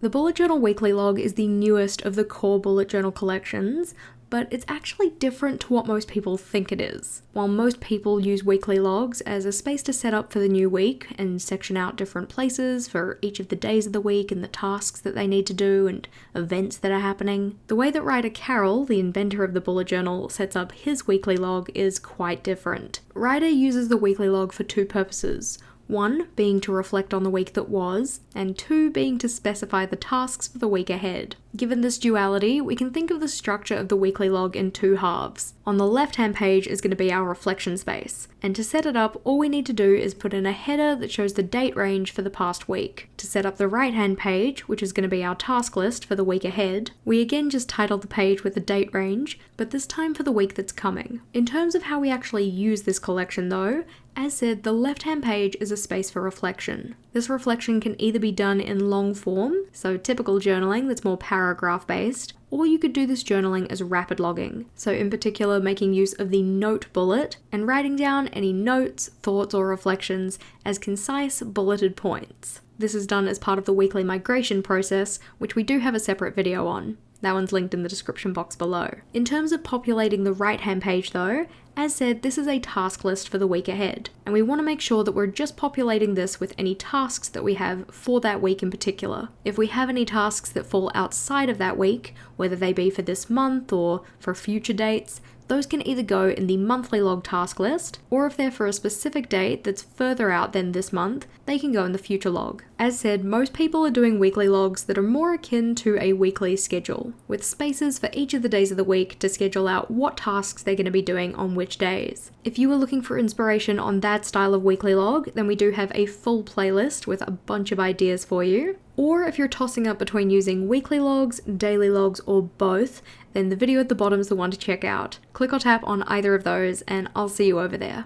The bullet journal weekly log is the newest of the core bullet journal collections, but it's actually different to what most people think it is. While most people use weekly logs as a space to set up for the new week and section out different places for each of the days of the week and the tasks that they need to do and events that are happening, the way that writer Carroll, the inventor of the bullet journal, sets up his weekly log is quite different. Writer uses the weekly log for two purposes. One being to reflect on the week that was, and two being to specify the tasks for the week ahead. Given this duality, we can think of the structure of the weekly log in two halves. On the left-hand page is going to be our reflection space, and to set it up, all we need to do is put in a header that shows the date range for the past week. To set up the right-hand page, which is going to be our task list for the week ahead, we again just title the page with the date range, but this time for the week that's coming. In terms of how we actually use this collection though, as said, the left-hand page is a space for reflection. This reflection can either be done in long form, so typical journaling that's more paragraph-based, or you could do this journaling as rapid logging, so in particular making use of the note bullet and writing down any notes, thoughts, or reflections as concise bulleted points. This is done as part of the weekly migration process, which we do have a separate video on. That one's linked in the description box below. In terms of populating the right-hand page though, as said, this is a task list for the week ahead, and we want to make sure that we're just populating this with any tasks that we have for that week in particular. If we have any tasks that fall outside of that week, whether they be for this month or for future dates, those can either go in the monthly log task list, or if they're for a specific date that's further out than this month, they can go in the future log. As said, most people are doing weekly logs that are more akin to a weekly schedule, with spaces for each of the days of the week to schedule out what tasks they're going to be doing on which days. If you were looking for inspiration on that style of weekly log, then we do have a full playlist with a bunch of ideas for you. Or if you're tossing up between using weekly logs, daily logs, or both, then the video at the bottom is the one to check out. Click or tap on either of those and I'll see you over there.